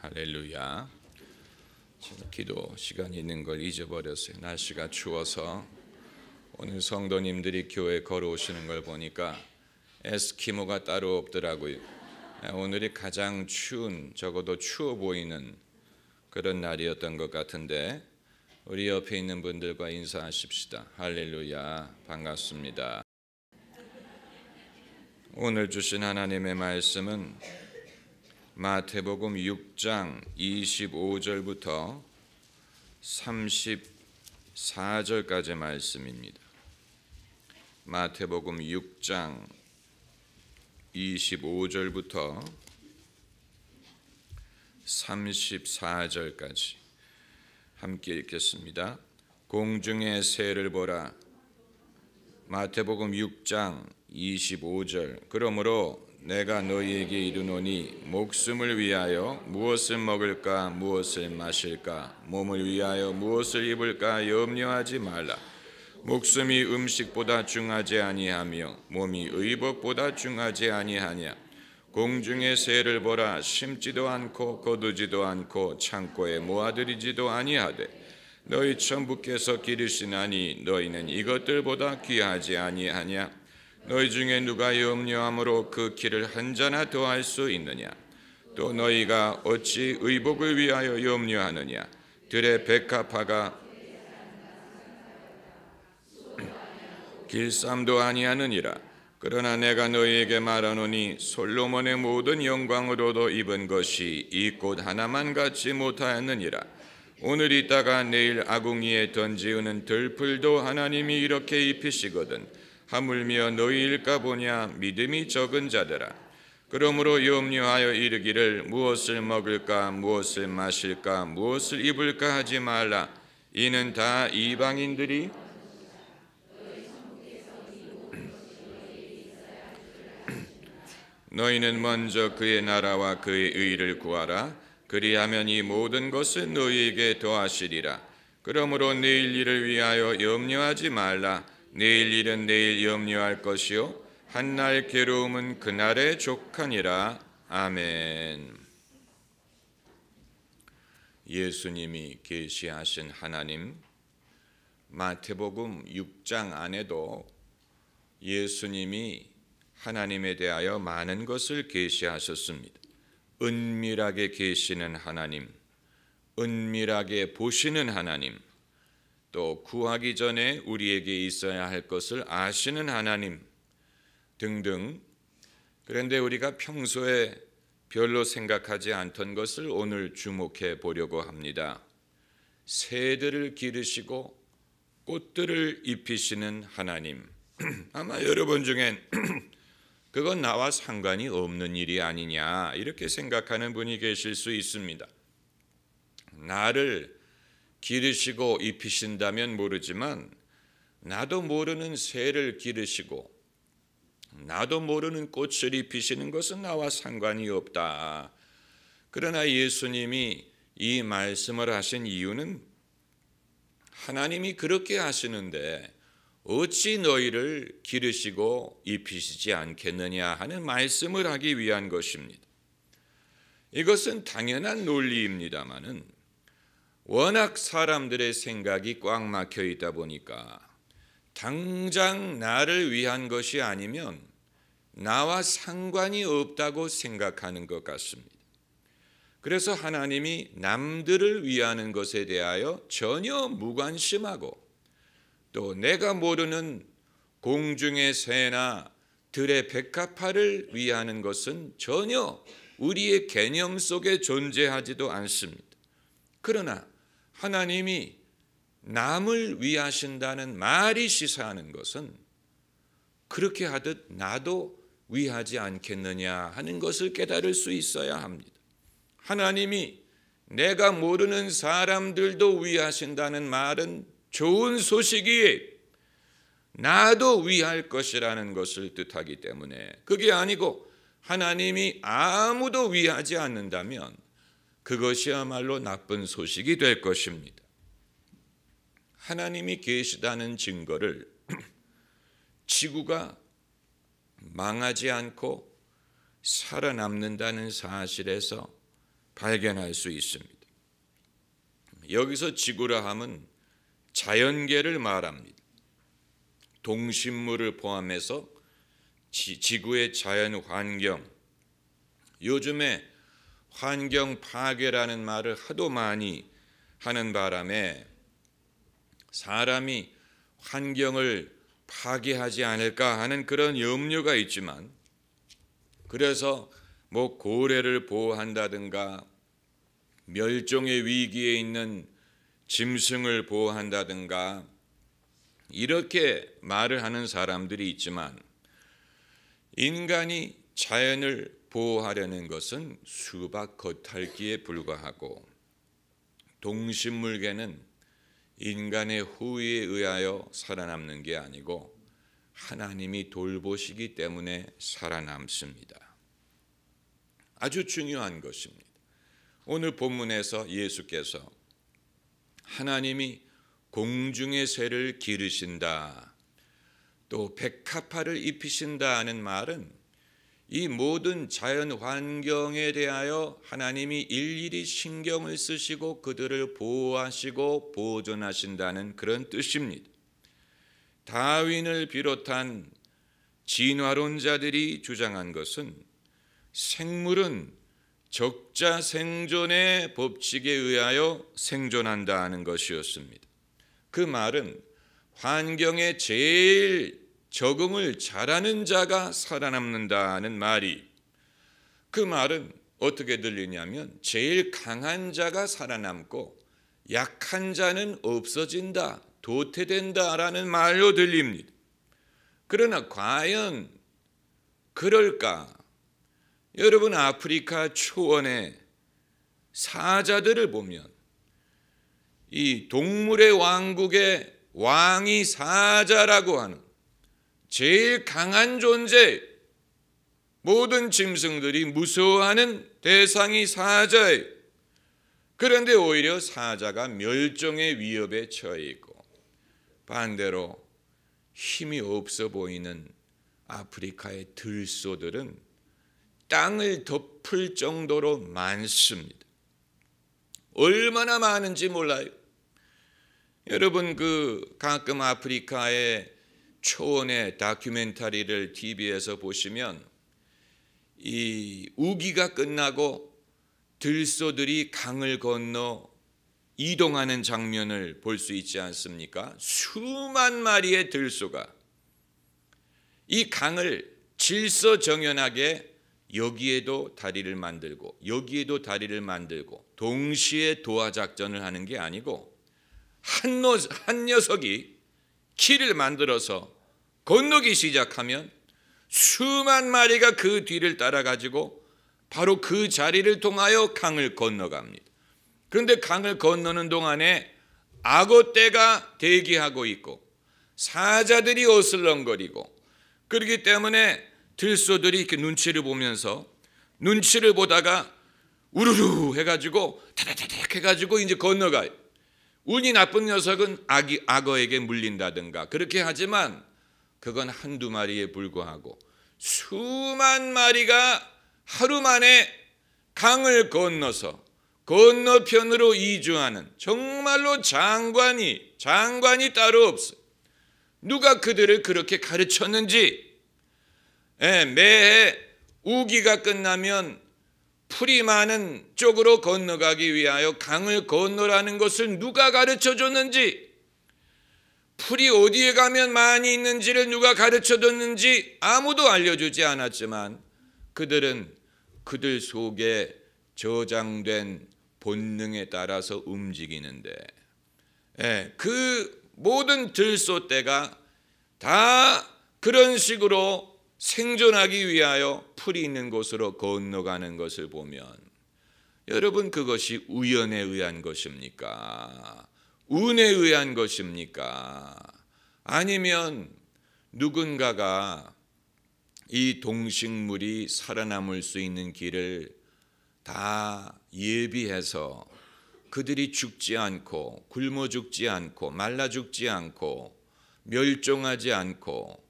할렐루야. 기도 시간이 있는 걸 잊어버렸어요. 날씨가 추워서 오늘 성도님들이 교회에 걸어오시는 걸 보니까 에스키모가 따로 없더라고요. 오늘이 가장 적어도 추워 보이는 그런 날이었던 것 같은데 우리 옆에 있는 분들과 인사하십시다. 할렐루야, 반갑습니다. 오늘 주신 하나님의 말씀은 마태복음 6장 25절부터 34절까지 말씀입니다. 마태복음 6장 25절부터 34절까지 함께 읽겠습니다. 공중의 새를 보라. 마태복음 6장 25절. 그러므로 내가 너희에게 이르노니 목숨을 위하여 무엇을 먹을까 무엇을 마실까 몸을 위하여 무엇을 입을까 염려하지 말라. 목숨이 음식보다 중하지 아니하며 몸이 의복보다 중하지 아니하냐. 공중의 새를 보라. 심지도 않고 거두지도 않고 창고에 모아들이지도 아니하되 너희 천부께서 기르시나니 너희는 이것들보다 귀하지 아니하냐. 너희 중에 누가 염려함으로 그 키를 한 자나 더할 수 있느냐. 또 너희가 어찌 의복을 위하여 염려하느냐. 들의 백합화가 길쌈도 아니하느니라. 그러나 내가 너희에게 말하노니 솔로몬의 모든 영광으로도 입은 것이 이 꽃 하나만 갖지 못하였느니라. 오늘 있다가 내일 아궁이에 던지우는 들풀도 하나님이 이렇게 입히시거든. 하물며 너희일까 보냐. 믿음이 적은 자들아. 그러므로 염려하여 이르기를 무엇을 먹을까 무엇을 마실까 무엇을 입을까 하지 말라. 이는 다 이방인들이 너희는 먼저 그의 나라와 그의 의를 구하라. 그리하면 이 모든 것은 너희에게 더하시리라. 그러므로 내일 일을 위하여 염려하지 말라. 내일 일은 내일 염려할 것이요 한날 괴로움은 그날에 족하니라. 아멘. 예수님이 계시하신 하나님, 마태복음 6장 안에도 예수님이 하나님에 대하여 많은 것을 계시하셨습니다. 은밀하게 계시는 하나님, 은밀하게 보시는 하나님, 또 구하기 전에 우리에게 있어야 할 것을 아시는 하나님 등등. 그런데 우리가 평소에 별로 생각하지 않던 것을 오늘 주목해 보려고 합니다. 새들을 기르시고 꽃들을 입히시는 하나님. 아마 여러분 중엔 그건 나와 상관이 없는 일이 아니냐 이렇게 생각하는 분이 계실 수 있습니다. 나를 기르시고 입히신다면 모르지만 나도 모르는 새를 기르시고 나도 모르는 꽃을 입히시는 것은 나와 상관이 없다. 그러나 예수님이 이 말씀을 하신 이유는 하나님이 그렇게 하시는데 어찌 너희를 기르시고 입히시지 않겠느냐 하는 말씀을 하기 위한 것입니다. 이것은 당연한 논리입니다마는 워낙 사람들의 생각이 꽉 막혀 있다 보니까 당장 나를 위한 것이 아니면 나와 상관이 없다고 생각하는 것 같습니다. 그래서 하나님이 남들을 위하는 것에 대하여 전혀 무관심하고 또 내가 모르는 공중의 새나 들의 백합화를 위하는 것은 전혀 우리의 개념 속에 존재하지도 않습니다. 그러나 하나님이 남을 위하신다는 말이 시사하는 것은 그렇게 하듯 나도 위하지 않겠느냐 하는 것을 깨달을 수 있어야 합니다. 하나님이 내가 모르는 사람들도 위하신다는 말은 좋은 소식이에요. 나도 위할 것이라는 것을 뜻하기 때문에 그게 아니고 하나님이 아무도 위하지 않는다면 그것이야말로 나쁜 소식이 될 것입니다. 하나님이 계시다는 증거를 지구가 망하지 않고 살아남는다는 사실에서 발견할 수 있습니다. 여기서 지구라 함은 자연계를 말합니다. 동식물을 포함해서 지구의 자연 환경, 요즘에 환경 파괴라는 말을 하도 많이 하는 바람에 사람이 환경을 파괴하지 않을까 하는 그런 염려가 있지만, 그래서 고래를 보호한다든가 멸종의 위기에 있는 짐승을 보호한다든가 이렇게 말을 하는 사람들이 있지만, 인간이 자연을 보호하려는 것은 수박 겉핥기에 불과하고, 동식물계는 인간의 호의에 의하여 살아남는 게 아니고 하나님이 돌보시기 때문에 살아남습니다. 아주 중요한 것입니다. 오늘 본문에서 예수께서 하나님이 공중의 새를 기르신다, 또 백합화를 입히신다 하는 말은 이 모든 자연 환경에 대하여 하나님이 일일이 신경을 쓰시고 그들을 보호하시고 보존하신다는 그런 뜻입니다. 다윈을 비롯한 진화론자들이 주장한 것은 생물은 적자 생존의 법칙에 의하여 생존한다는 것이었습니다. 그 말은 환경에 제일 적응을 잘하는 자가 살아남는다는 말이, 그 말은 어떻게 들리냐면 제일 강한 자가 살아남고 약한 자는 없어진다, 도태된다라는 말로 들립니다. 그러나 과연 그럴까? 여러분, 아프리카 초원의 사자들을 보면 이 동물의 왕국의 왕이 사자라고 하는 제일 강한 존재, 모든 짐승들이 무서워하는 대상이 사자예요. 그런데 오히려 사자가 멸종의 위협에 처해 있고, 반대로 힘이 없어 보이는 아프리카의 들소들은 땅을 덮을 정도로 많습니다. 얼마나 많은지 몰라요. 여러분, 가끔 아프리카의 초원의 다큐멘터리를 TV에서 보시면 이 우기가 끝나고 들소들이 강을 건너 이동하는 장면을 볼 수 있지 않습니까? 수만 마리의 들소가 이 강을 질서정연하게 여기에도 다리를 만들고 여기에도 다리를 만들고 동시에 도하작전을 하는 게 아니고, 한 녀석이 길을 만들어서 건너기 시작하면 수만 마리가 그 뒤를 따라가지고 바로 그 자리를 통하여 강을 건너갑니다. 그런데 강을 건너는 동안에 악어떼가 대기하고 있고 사자들이 어슬렁거리고, 그렇기 때문에 들소들이 이렇게 눈치를 보면서 눈치를 보다가 우르르 해가지고 타다다닥 해가지고 이제 건너가요. 운이 나쁜 녀석은 악어에게 물린다든가 그렇게 하지만 그건 한두 마리에 불과하고 수만 마리가 하루 만에 강을 건너서 건너편으로 이주하는 정말로 장관이 따로 없어요. 누가 그들을 그렇게 가르쳤는지. 매해 우기가 끝나면 풀이 많은 쪽으로 건너가기 위하여 강을 건너라는 것을 누가 가르쳐줬는지, 풀이 어디에 가면 많이 있는지를 누가 가르쳐줬는지 아무도 알려주지 않았지만, 그들은 그들 속에 저장된 본능에 따라서 움직이는데, 그 모든 들소떼가 다 그런 식으로 생존하기 위하여 풀이 있는 곳으로 건너가는 것을 보면, 여러분, 그것이 우연에 의한 것입니까? 운에 의한 것입니까? 아니면 누군가가 이 동식물이 살아남을 수 있는 길을 다 예비해서 그들이 죽지 않고 굶어 죽지 않고 말라 죽지 않고 멸종하지 않고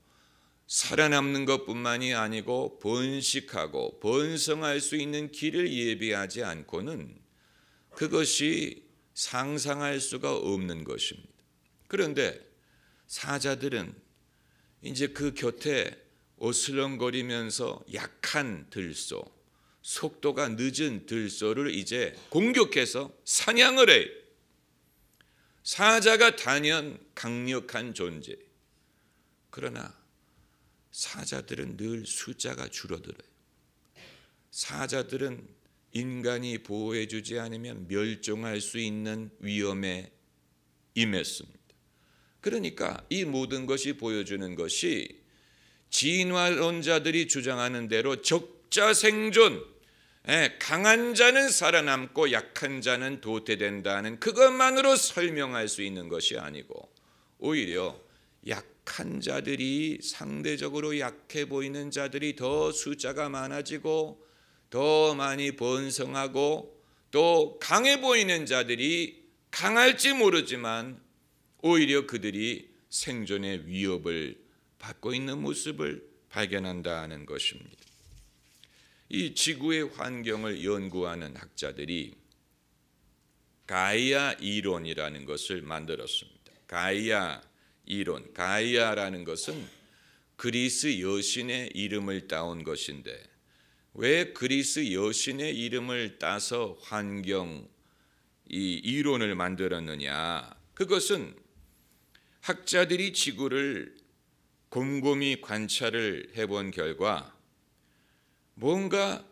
살아남는 것뿐만이 아니고 번식하고 번성할 수 있는 길을 예비하지 않고는 그것이 상상할 수가 없는 것입니다. 그런데 사자들은 이제 그 곁에 어슬렁거리면서 약한 들소, 속도가 늦은 들소를 이제 공격해서 사냥을 해. 사자가 단연 강력한 존재. 그러나 사자들은 늘 숫자가 줄어들어요. 사자들은 인간이 보호해주지 않으면 멸종할 수 있는 위험에 임했습니다. 그러니까 이 모든 것이 보여주는 것이 진화론자들이 주장하는 대로 적자 생존, 강한 자는 살아남고 약한 자는 도태된다는 그것만으로 설명할 수 있는 것이 아니고 오히려 약한 자들이, 상대적으로 약해 보이는 자들이 더 숫자가 많아지고 더 많이 번성하고 또 강해 보이는 자들이 강할지 모르지만 오히려 그들이 생존의 위협을 받고 있는 모습을 발견한다는 것입니다. 이 지구의 환경을 연구하는 학자들이 가이아 이론이라는 것을 만들었습니다. 가이아 이론, 가이아라는 것은 그리스 여신의 이름을 따온 것인데 왜 그리스 여신의 이름을 따서 환경 이 이론을 만들었느냐? 그것은 학자들이 지구를 곰곰이 관찰을 해본 결과 뭔가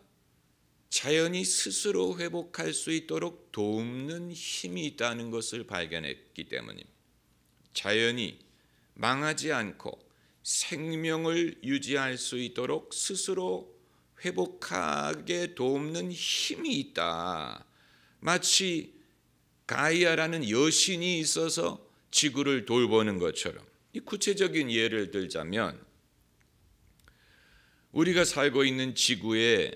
자연이 스스로 회복할 수 있도록 돕는 힘이 있다는 것을 발견했기 때문입니다. 자연이 망하지 않고 생명을 유지할 수 있도록 스스로 회복하게 돕는 힘이 있다. 마치 가이아라는 여신이 있어서 지구를 돌보는 것처럼. 이 구체적인 예를 들자면 우리가 살고 있는 지구에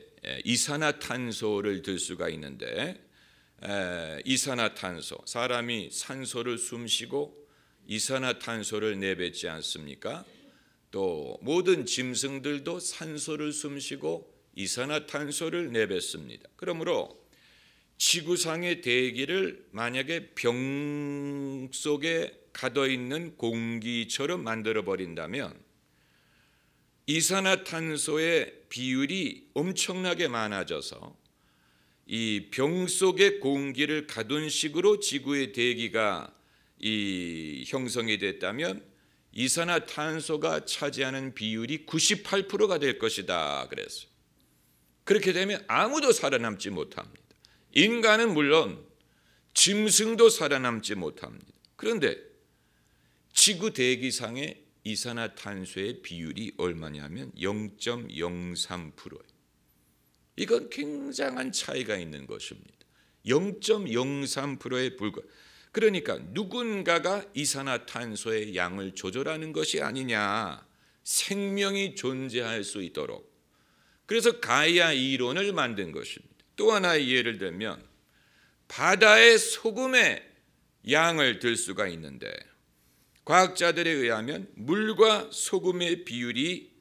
이산화탄소를 들 수가 있는데 이산화탄소, 사람이 산소를 숨쉬고 이산화탄소를 내뱉지 않습니까? 또 모든 짐승들도 산소를 숨쉬고 이산화탄소를 내뱉습니다. 그러므로 지구상의 대기를 만약에 병 속에 가둬있는 공기처럼 만들어 버린다면 이산화탄소의 비율이 엄청나게 많아져서 이 병 속의 공기를 가둔 식으로 지구의 대기가 형성이 됐다면 이산화탄소가 차지하는 비율이 98%가 될 것이다 그랬어요. 그렇게 되면 아무도 살아남지 못합니다. 인간은 물론 짐승도 살아남지 못합니다. 그런데 지구 대기상의 이산화탄소의 비율이 얼마냐면 0.03%예요. 이건 굉장한 차이가 있는 것입니다. 0.03%에 불과. 그러니까 누군가가 이산화탄소의 양을 조절하는 것이 아니냐. 생명이 존재할 수 있도록. 그래서 가이아 이론을 만든 것입니다. 또 하나의 예를 들면 바다의 소금의 양을 들 수가 있는데 과학자들에 의하면 물과 소금의 비율이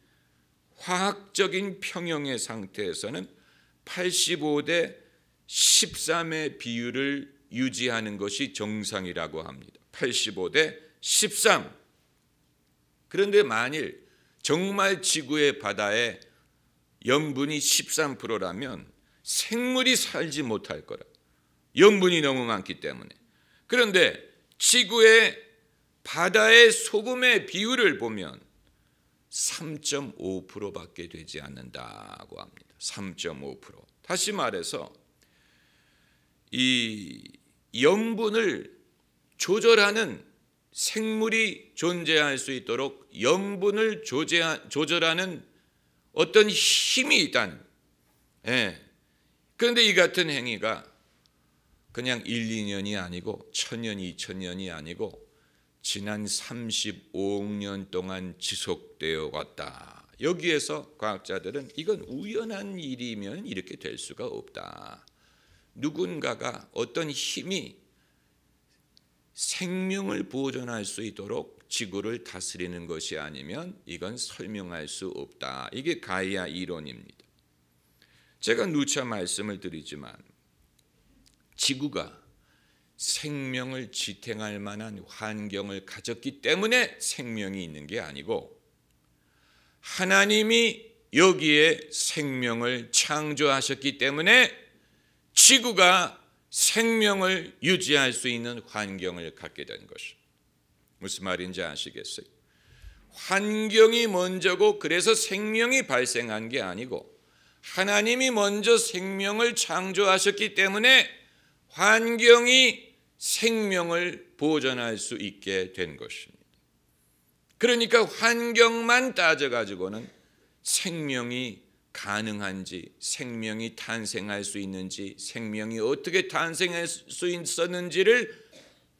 화학적인 평형의 상태에서는 85대 13의 비율을 유지하는 것이 정상이라고 합니다. 85대 13. 그런데 만일 정말 지구의 바다에 염분이 13%라면 생물이 살지 못할 거라. 염분이 너무 많기 때문에. 그런데 지구의 바다의 소금의 비율을 보면 3.5%밖에 되지 않는다고 합니다. 3.5%. 다시 말해서 이 염분을 조절하는 생물이 존재할 수 있도록 염분을 조절하는 어떤 힘이 있다는. 그런데 이 같은 행위가 그냥 1, 2년이 아니고 1000년, 2000년이 아니고 지난 35억 년 동안 지속되어 왔다. 여기에서 과학자들은 이건 우연한 일이면 이렇게 될 수가 없다. 누군가가 어떤 힘이 생명을 보존할 수 있도록 지구를 다스리는 것이 아니면 이건 설명할 수 없다. 이게 가이아 이론입니다. 제가 누차 말씀을 드리지만 지구가 생명을 지탱할 만한 환경을 가졌기 때문에 생명이 있는 게 아니고 하나님이 여기에 생명을 창조하셨기 때문에 지구가 생명을 유지할 수 있는 환경을 갖게 된 것입니다. 무슨 말인지 아시겠어요? 환경이 먼저고 그래서 생명이 발생한 게 아니고 하나님이 먼저 생명을 창조하셨기 때문에 환경이 생명을 보존할 수 있게 된 것입니다. 그러니까 환경만 따져가지고는 생명이 가능한지, 생명이 탄생할 수 있는지, 생명이 어떻게 탄생할 수 있었는지를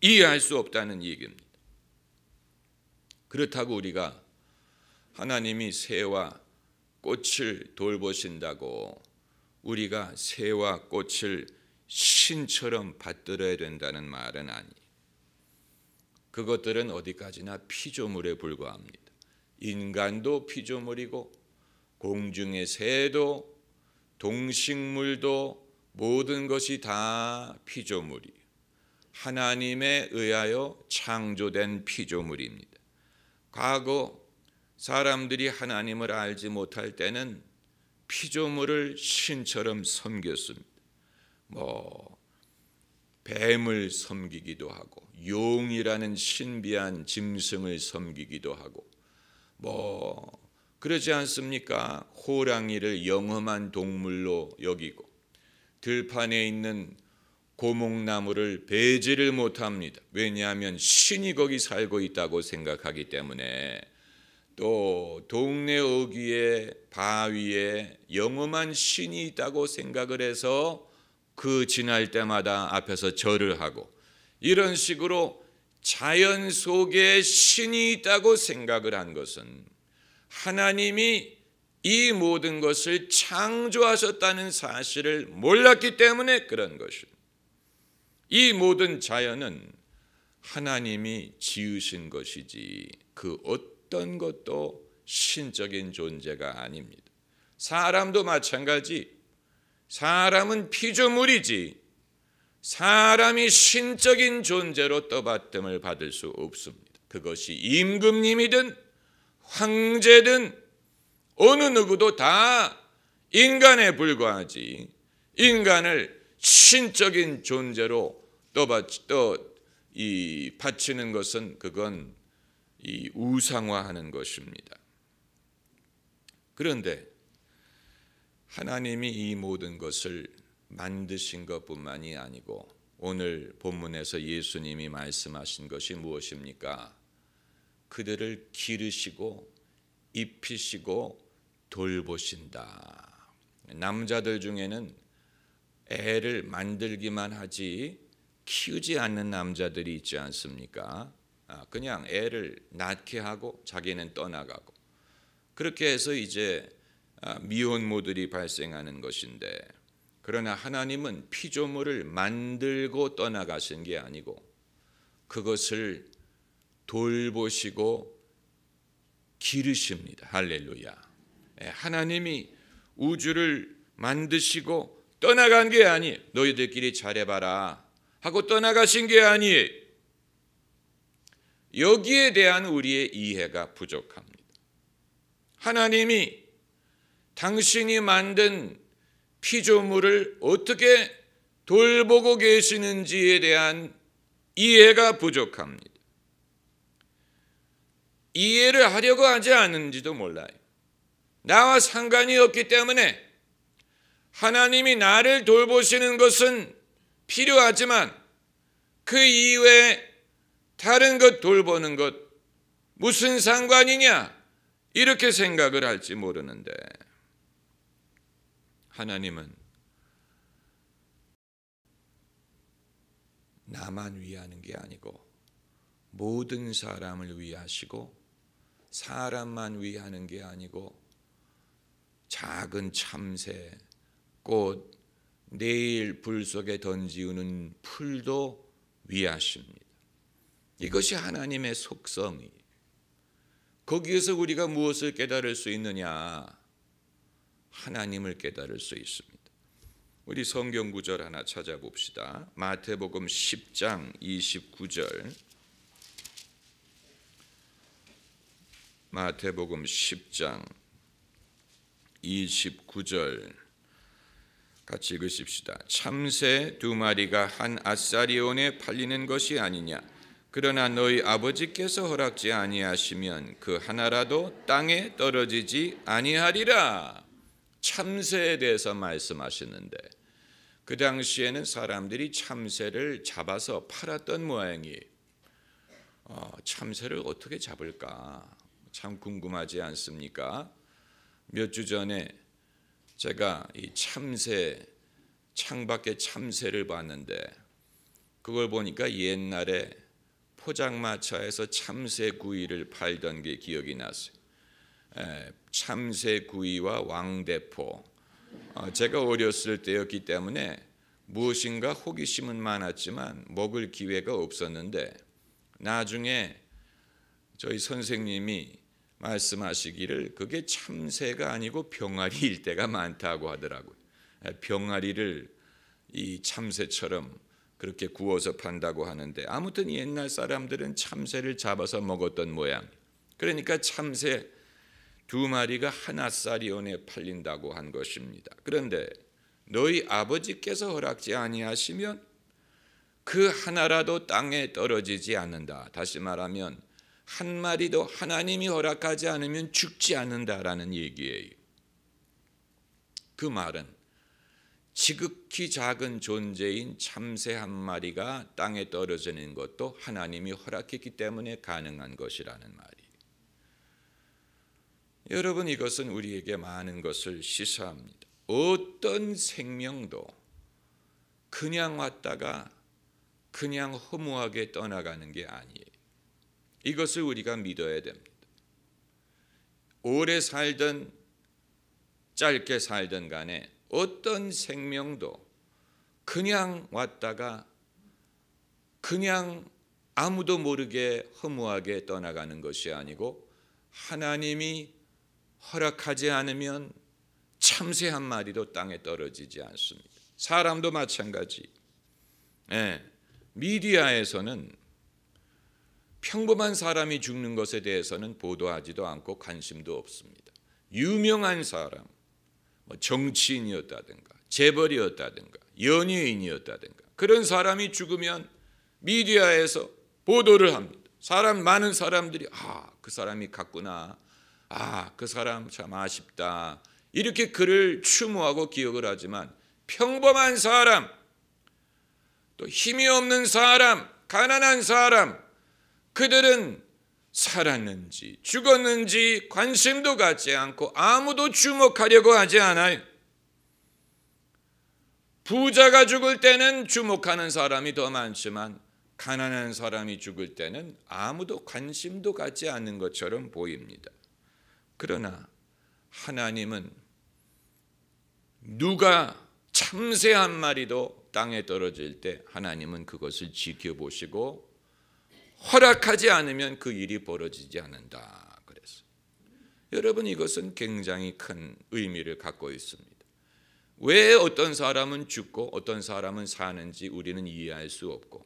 이해할 수 없다는 얘기입니다. 그렇다고 우리가 하나님이 새와 꽃을 돌보신다고 우리가 새와 꽃을 신처럼 받들어야 된다는 말은 아니에요. 그것들은 어디까지나 피조물에 불과합니다. 인간도 피조물이고 공중의 새도 동식물도 모든 것이 다 피조물이에요. 하나님에 의하여 창조된 피조물입니다. 과거 사람들이 하나님을 알지 못할 때는 피조물을 신처럼 섬겼습니다. 뱀을 섬기기도 하고 용이라는 신비한 짐승을 섬기기도 하고 그러지 않습니까? 호랑이를 영험한 동물로 여기고 들판에 있는 고목나무를 베지를 못합니다. 왜냐하면 신이 거기 살고 있다고 생각하기 때문에. 또 동네 어귀에 바위에 영험한 신이 있다고 생각을 해서 그 지날 때마다 앞에서 절을 하고 이런 식으로 자연 속에 신이 있다고 생각을 한 것은 하나님이 이 모든 것을 창조하셨다는 사실을 몰랐기 때문에 그런 것입니다. 이 모든 자연은 하나님이 지으신 것이지 그 어떤 것도 신적인 존재가 아닙니다. 사람도 마찬가지. 사람은 피조물이지 사람이 신적인 존재로 떠받침을 받을 수 없습니다. 그것이 임금님이든 황제든 어느 누구도 다 인간에 불과하지 인간을 신적인 존재로 바치는 것은 그건 우상화하는 것입니다. 그런데 하나님이 이 모든 것을 만드신 것뿐만이 아니고 오늘 본문에서 예수님이 말씀하신 것이 무엇입니까? 그들을 기르시고 입히시고 돌보신다. 남자들 중에는 애를 만들기만 하지 키우지 않는 남자들이 있지 않습니까? 그냥 애를 낳게 하고 자기는 떠나가고 그렇게 해서 이제 미혼모들이 발생하는 것인데 그러나 하나님은 피조물을 만들고 떠나가신 게 아니고 그것을 돌보시고 기르십니다. 할렐루야. 하나님이 우주를 만드시고 떠나간 게 아니에요. 너희들끼리 잘해봐라 하고 떠나가신 게 아니에요. 여기에 대한 우리의 이해가 부족합니다. 하나님이 당신이 만든 피조물을 어떻게 돌보고 계시는지에 대한 이해가 부족합니다. 이해를 하려고 하지 않는지도 몰라요. 나와 상관이 없기 때문에 하나님이 나를 돌보시는 것은 필요하지만 그 이외에 다른 것 돌보는 것 무슨 상관이냐 이렇게 생각을 할지 모르는데 하나님은 나만 위하는 게 아니고 모든 사람을 위하시고 사람만 위하는 게 아니고 작은 참새, 꽃, 내일 불 속에 던지우는 풀도 위하십니다. 이것이 하나님의 속성이에요. 거기에서 우리가 무엇을 깨달을 수 있느냐? 하나님을 깨달을 수 있습니다. 우리 성경 구절 하나 찾아봅시다. 마태복음 10장 29절. 마태복음 10장 29절 같이 읽으십시다. 참새 두 마리가 한 아사리온에 팔리는 것이 아니냐? 그러나 너희 아버지께서 허락지 아니하시면 그 하나라도 땅에 떨어지지 아니하리라. 참새에 대해서 말씀하시는데 그 당시에는 사람들이 참새를 잡아서 팔았던 모양이에요. 참새를 어떻게 잡을까? 참 궁금하지 않습니까? 몇 주 전에 제가 이 참새, 창밖에 참새를 봤는데 그걸 보니까 옛날에 포장마차에서 참새구이를 팔던 게 기억이 났어요. 참새구이와 왕대포. 제가 어렸을 때였기 때문에 무엇인가 호기심은 많았지만 먹을 기회가 없었는데 나중에 저희 선생님이 말씀하시기를 그게 참새가 아니고 병아리일 때가 많다고 하더라고요. 병아리를 이 참새처럼 그렇게 구워서 판다고 하는데 아무튼 옛날 사람들은 참새를 잡아서 먹었던 모양. 그러니까 참새 두 마리가 한 아사리온에 팔린다고 한 것입니다. 그런데 너희 아버지께서 허락지 아니하시면 그 하나라도 땅에 떨어지지 않는다. 다시 말하면 한 마리도 하나님이 허락하지 않으면 죽지 않는다라는 얘기예요. 그 말은 지극히 작은 존재인 참새 한 마리가 땅에 떨어지는 것도 하나님이 허락했기 때문에 가능한 것이라는 말이에요. 여러분, 이것은 우리에게 많은 것을 시사합니다. 어떤 생명도 그냥 왔다가 그냥 허무하게 떠나가는 게 아니에요. 이것을 우리가 믿어야 됩니다. 오래 살든 짧게 살든 간에 어떤 생명도 그냥 왔다가 그냥 아무도 모르게 허무하게 떠나가는 것이 아니고 하나님이 허락하지 않으면 참새 한 마리도 땅에 떨어지지 않습니다. 사람도 마찬가지. 미디어에서는 평범한 사람이 죽는 것에 대해서는 보도하지도 않고 관심도 없습니다. 유명한 사람, 정치인이었다든가 재벌이었다든가 연예인이었다든가 그런 사람이 죽으면 미디어에서 보도를 합니다. 많은 사람들이 그 사람이 갔구나. 그 사람 참 아쉽다. 이렇게 그를 추모하고 기억을 하지만 평범한 사람, 또 힘이 없는 사람, 가난한 사람, 그들은 살았는지 죽었는지 관심도 갖지 않고 아무도 주목하려고 하지 않아요. 부자가 죽을 때는 주목하는 사람이 더 많지만 가난한 사람이 죽을 때는 아무도 관심도 갖지 않는 것처럼 보입니다. 그러나 하나님은 누가 참새 한 마리도 땅에 떨어질 때 하나님은 그것을 지켜보시고 허락하지 않으면 그 일이 벌어지지 않는다 그랬어요. 여러분, 이것은 굉장히 큰 의미를 갖고 있습니다. 왜 어떤 사람은 죽고 어떤 사람은 사는지 우리는 이해할 수 없고,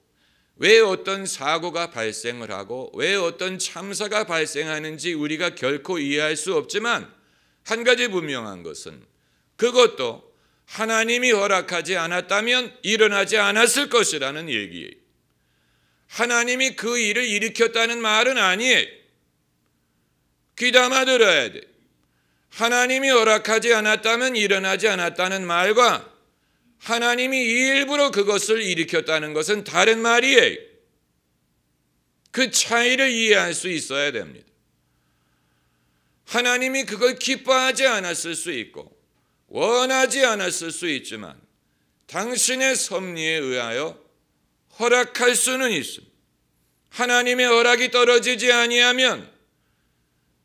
왜 어떤 사고가 발생을 하고 왜 어떤 참사가 발생하는지 우리가 결코 이해할 수 없지만 한 가지 분명한 것은 그것도 하나님이 허락하지 않았다면 일어나지 않았을 것이라는 얘기예요. 하나님이 그 일을 일으켰다는 말은 아니에요. 귀담아 들어야 돼. 하나님이 허락하지 않았다면 일어나지 않았다는 말과 하나님이 일부러 그것을 일으켰다는 것은 다른 말이에요. 그 차이를 이해할 수 있어야 됩니다. 하나님이 그걸 기뻐하지 않았을 수 있고 원하지 않았을 수 있지만 당신의 섭리에 의하여 허락할 수는 있습니다. 하나님의 허락이 떨어지지 아니하면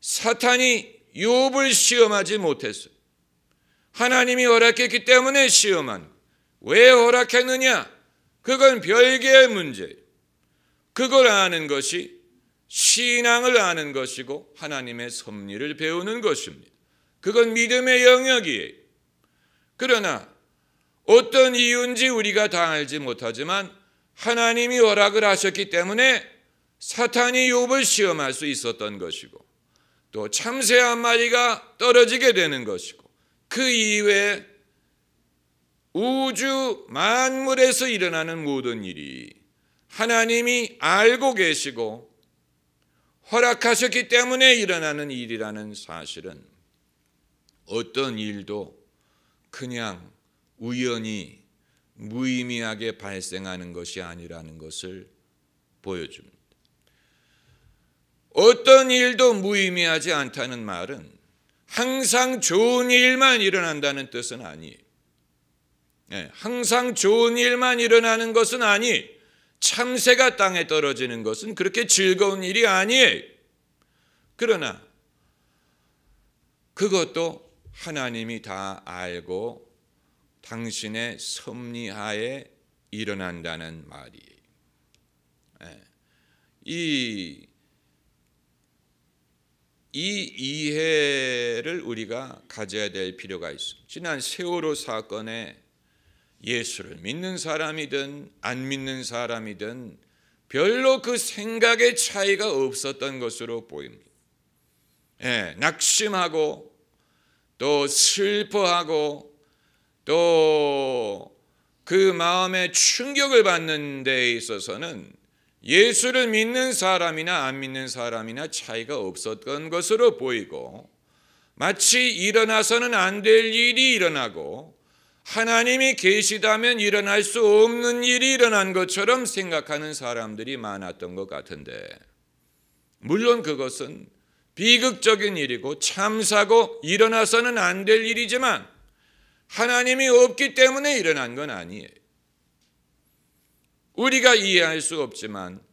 사탄이 욥을 시험하지 못했어요. 하나님이 허락했기 때문에 시험한. 왜 허락했느냐? 그건 별개의 문제예요. 그걸 아는 것이 신앙을 아는 것이고 하나님의 섭리를 배우는 것입니다. 그건 믿음의 영역이에요. 그러나 어떤 이유인지 우리가 다 알지 못하지만 하나님이 허락을 하셨기 때문에 사탄이 욥을 시험할 수 있었던 것이고, 또 참새 한 마리가 떨어지게 되는 것이고, 그 이외에 우주 만물에서 일어나는 모든 일이 하나님이 알고 계시고 허락하셨기 때문에 일어나는 일이라는 사실은 어떤 일도 그냥 우연히 무의미하게 발생하는 것이 아니라는 것을 보여줍니다. 어떤 일도 무의미하지 않다는 말은 항상 좋은 일만 일어난다는 뜻은 아니에요. 항상 좋은 일만 일어나는 것은 아니, 참새가 땅에 떨어지는 것은 그렇게 즐거운 일이 아니에요. 그러나 그것도 하나님이 다 알고 당신의 섭리하에 일어난다는 말이에요. 이 이해를 우리가 가져야 될 필요가 있습니다. 지난 세월호 사건에 예수를 믿는 사람이든 안 믿는 사람이든 별로 그 생각의 차이가 없었던 것으로 보입니다. 낙심하고 또 슬퍼하고 또 그 마음에 충격을 받는 데 있어서는 예수를 믿는 사람이나 안 믿는 사람이나 차이가 없었던 것으로 보이고, 마치 일어나서는 안 될 일이 일어나고 하나님이 계시다면 일어날 수 없는 일이 일어난 것처럼 생각하는 사람들이 많았던 것 같은데, 물론 그것은 비극적인 일이고 참사고 일어나서는 안 될 일이지만 하나님이 없기 때문에 일어난 건 아니에요. 우리가 이해할 수 없지만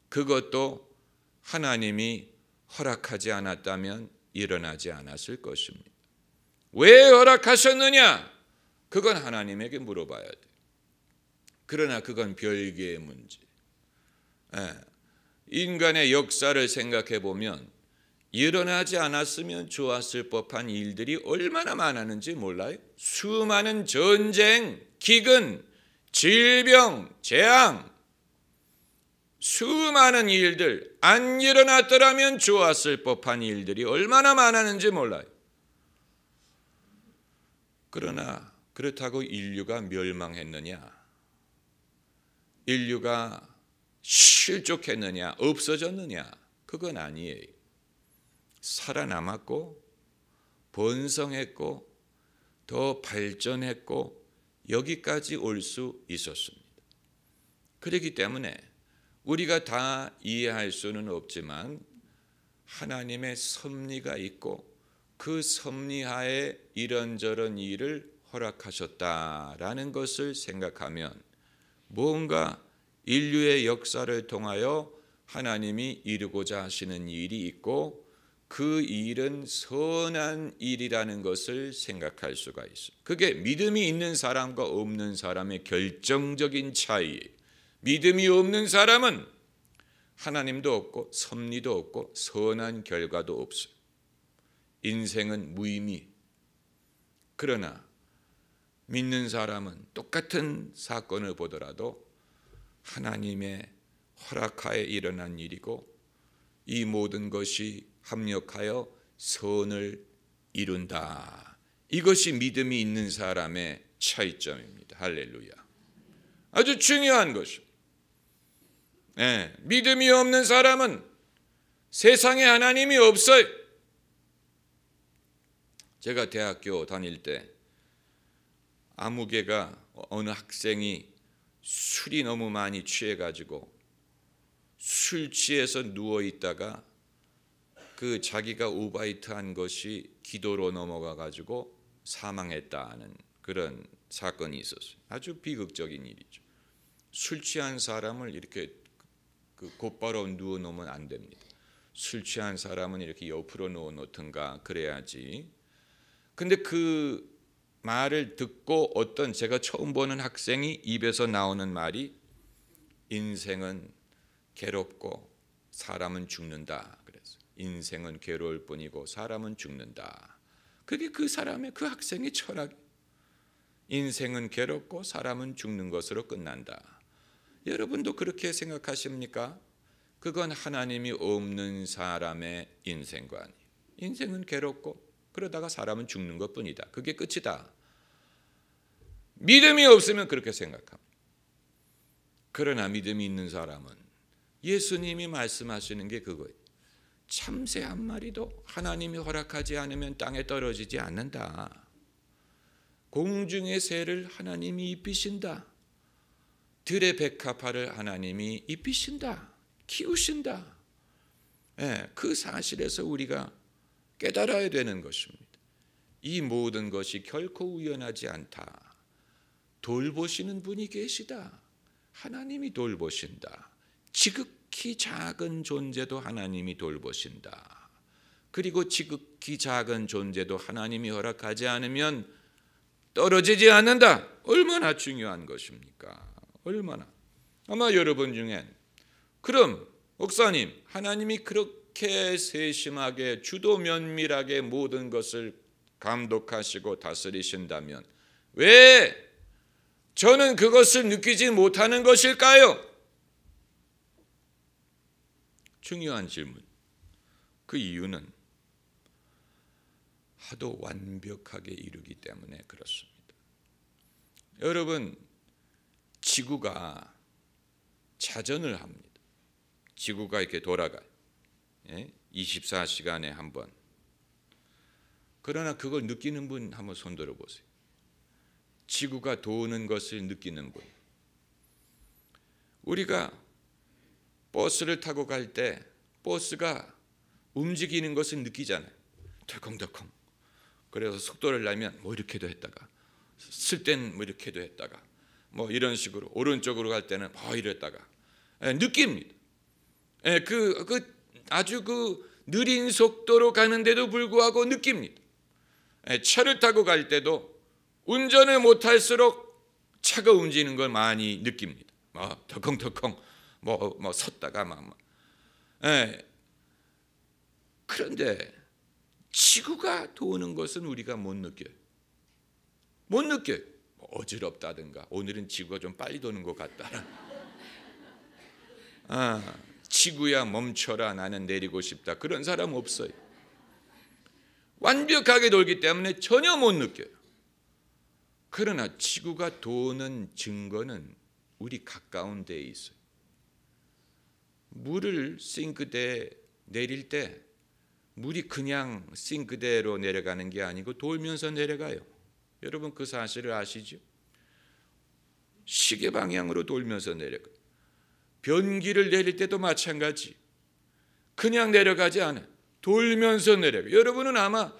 그것도 하나님이 허락하지 않았다면 일어나지 않았을 것입니다. 왜 허락하셨느냐? 그건 하나님에게 물어봐야 돼요. 그러나 그건 별개의 문제. 인간의 역사를 생각해 보면 일어나지 않았으면 좋았을 법한 일들이 얼마나 많았는지 몰라요? 수많은 전쟁, 기근, 질병, 재앙, 수많은 일들, 안 일어났더라면 좋았을 법한 일들이 얼마나 많았는지 몰라요. 그러나 그렇다고 인류가 멸망했느냐? 인류가 실족했느냐? 없어졌느냐? 그건 아니에요. 살아남았고 번성했고 더 발전했고 여기까지 올 수 있었습니다. 그렇기 때문에 우리가 다 이해할 수는 없지만 하나님의 섭리가 있고 그 섭리하에 이런저런 일을 허락하셨다라는 것을 생각하면 뭔가 인류의 역사를 통하여 하나님이 이루고자 하시는 일이 있고 그 일은 선한 일이라는 것을 생각할 수가 있어요. 그게 믿음이 있는 사람과 없는 사람의 결정적인 차이예요. 믿음이 없는 사람은 하나님도 없고 섭리도 없고 선한 결과도 없어요. 인생은 무의미. 그러나 믿는 사람은 똑같은 사건을 보더라도 하나님의 허락하에 일어난 일이고 이 모든 것이 합력하여 선을 이룬다. 이것이 믿음이 있는 사람의 차이점입니다. 할렐루야. 아주 중요한 것입니다. 믿음이 없는 사람은 세상에 하나님이 없어요. 제가 대학교 다닐 때 아무개가 어느 학생이 술이 너무 많이 취해가지고 술 취해서 누워있다가 그 자기가 우바이트한 것이 기도로 넘어가가지고 사망했다는 그런 사건이 있었어요. 아주 비극적인 일이죠. 술 취한 사람을 이렇게 곧바로 누워 놓으면 안 됩니다. 술 취한 사람은 이렇게 옆으로 누워 놓든가 그래야지. 근데 그 말을 듣고 어떤 제가 처음 보는 학생이 입에서 나오는 말이 인생은 괴롭고 사람은 죽는다. 그래서 인생은 괴로울 뿐이고 사람은 죽는다. 그게 그 사람의, 그 학생의 철학. 인생은 괴롭고 사람은 죽는 것으로 끝난다. 여러분도 그렇게 생각하십니까? 그건 하나님이 없는 사람의 인생관. 인생은 괴롭고 그러다가 사람은 죽는 것뿐이다. 그게 끝이다. 믿음이 없으면 그렇게 생각합니다. 그러나 믿음이 있는 사람은 예수님이 말씀하시는 게 그거예요. 참새 한 마리도 하나님이 허락하지 않으면 땅에 떨어지지 않는다. 공중의 새를 하나님이 입히신다. 들의 백합화를 하나님이 입히신다. 키우신다. 그 사실에서 우리가 깨달아야 되는 것입니다. 이 모든 것이 결코 우연하지 않다. 돌보시는 분이 계시다. 하나님이 돌보신다. 지극히 작은 존재도 하나님이 돌보신다. 그리고 지극히 작은 존재도 하나님이 허락하지 않으면 떨어지지 않는다. 얼마나 중요한 것입니까? 얼마나. 아마 여러분 중엔 그럼 목사님, 하나님이 그렇게 세심하게 주도 면밀하게 모든 것을 감독하시고 다스리신다면 왜 저는 그것을 느끼지 못하는 것일까요? 중요한 질문. 그 이유는 하도 완벽하게 이루기 때문에 그렇습니다. 여러분, 지구가 자전을 합니다. 지구가 이렇게 돌아가요. 24시간에 한 번. 그러나 그걸 느끼는 분 한번 손 들어보세요. 지구가 도는 것을 느끼는 분. 우리가 버스를 타고 갈 때 버스가 움직이는 것을 느끼잖아요. 덜컹덜컹. 그래서 속도를 내면 뭐 이렇게도 했다가 쓸 땐 뭐 이렇게도 했다가 뭐 이런 식으로 오른쪽으로 갈 때는 뭐 이랬다가 느낍니다. 아주 느린 속도로 가는데도 불구하고 느낍니다. 차를 타고 갈 때도 운전을 못할수록 차가 움직이는 걸 많이 느낍니다. 덜컹덜컹 뭐 섰다가 막. 그런데 지구가 도는 것은 우리가 못 느껴요. 못 느껴요. 어지럽다든가 오늘은 지구가 좀 빨리 도는 것 같다. 지구야 멈춰라, 나는 내리고 싶다. 그런 사람 없어요. 완벽하게 돌기 때문에 전혀 못 느껴요. 그러나 지구가 도는 증거는 우리 가까운 데에 있어요. 물을 싱크대에 내릴 때 물이 그냥 싱크대로 내려가는 게 아니고 돌면서 내려가요. 여러분 그 사실을 아시죠? 시계 방향으로 돌면서 내려가요. 변기를 내릴 때도 마찬가지. 그냥 내려가지 않아요. 돌면서 내려가요. 여러분은 아마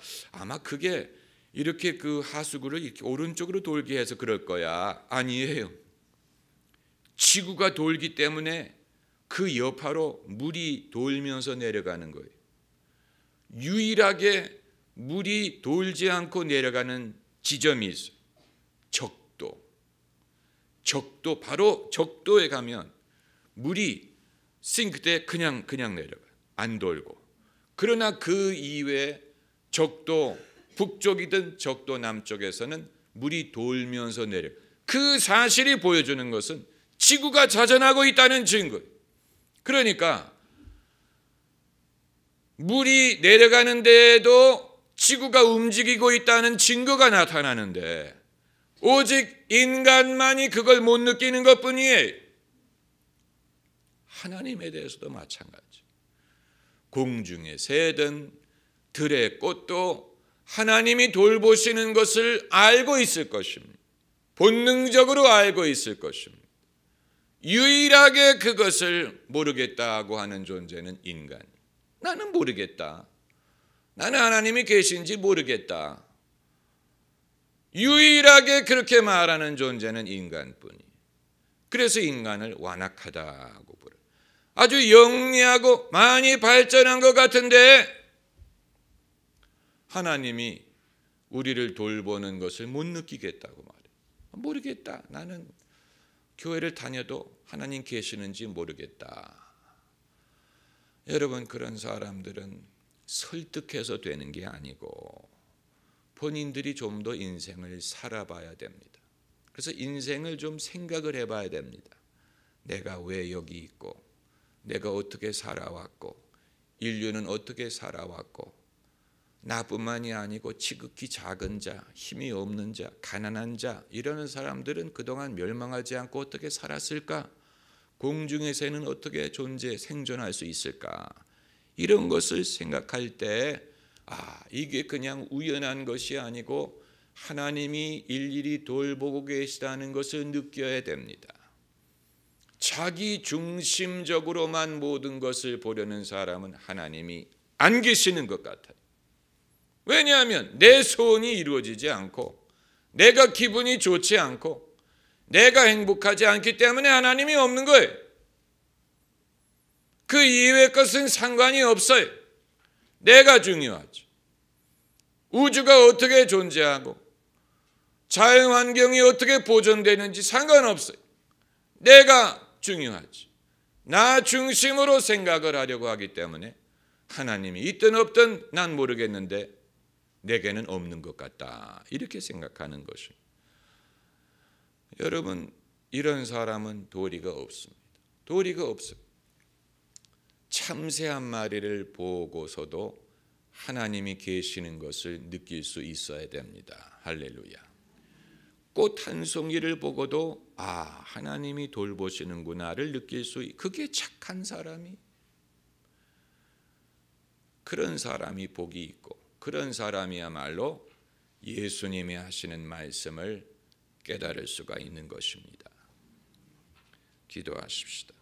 그게 이렇게 그 하수구를 이렇게 오른쪽으로 돌게 해서 그럴 거야. 아니에요. 지구가 돌기 때문에 그 여파로 물이 돌면서 내려가는 거예요. 유일하게 물이 돌지 않고 내려가는 지점이 있어요. 적도. 바로 적도에 가면 물이 싱크대에 그냥 내려가요. 안 돌고. 그러나 그 이외에 적도 북쪽이든 적도 남쪽에서는 물이 돌면서 내려가요. 그 사실이 보여주는 것은 지구가 자전하고 있다는 증거예요. 그러니까 물이 내려가는 데에도 지구가 움직이고 있다는 증거가 나타나는데 오직 인간만이 그걸 못 느끼는 것뿐이에요. 하나님에 대해서도 마찬가지. 공중의 새든 들의 꽃도 하나님이 돌보시는 것을 알고 있을 것입니다. 본능적으로 알고 있을 것입니다. 유일하게 그것을 모르겠다고 하는 존재는 인간. 나는 모르겠다. 나는 하나님이 계신지 모르겠다. 유일하게 그렇게 말하는 존재는 인간뿐이. 그래서 인간을 완악하다고 부르요. 아주 영리하고 많이 발전한 것 같은데 하나님이 우리를 돌보는 것을 못 느끼겠다고 말해요. 모르겠다. 나는 교회를 다녀도 하나님 계시는지 모르겠다. 여러분, 그런 사람들은 설득해서 되는 게 아니고 본인들이 좀 더 인생을 살아봐야 됩니다. 그래서 인생을 좀 생각을 해봐야 됩니다. 내가 왜 여기 있고, 내가 어떻게 살아왔고, 인류는 어떻게 살아왔고, 나뿐만이 아니고 지극히 작은 자, 힘이 없는 자, 가난한 자, 이러는 사람들은 그동안 멸망하지 않고 어떻게 살았을까? 공중에서는 어떻게 생존할 수 있을까? 이런 것을 생각할 때 이게 그냥 우연한 것이 아니고 하나님이 일일이 돌보고 계시다는 것을 느껴야 됩니다. 자기 중심적으로만 모든 것을 보려는 사람은 하나님이 안 계시는 것 같아요. 왜냐하면 내 소원이 이루어지지 않고 내가 기분이 좋지 않고 내가 행복하지 않기 때문에 하나님이 없는 거예요. 그 이외의 것은 상관이 없어요. 내가 중요하죠. 우주가 어떻게 존재하고 자연환경이 어떻게 보존되는지 상관없어요. 내가 중요하지. 나 중심으로 생각을 하려고 하기 때문에 하나님이 있든 없든 난 모르겠는데 내게는 없는 것 같다, 이렇게 생각하는 것입니다. 여러분, 이런 사람은 도리가 없습니다. 도리가 없어요. 참새 한 마리를 보고서도 하나님이 계시는 것을 느낄 수 있어야 됩니다. 할렐루야. 꽃 한 송이를 보고도 하나님이 돌보시는구나를 느낄 수 있어요. 그게 착한 사람이, 그런 사람이 복이 있고 그런 사람이야말로 예수님이 하시는 말씀을 깨달을 수가 있는 것입니다. 기도하십시다.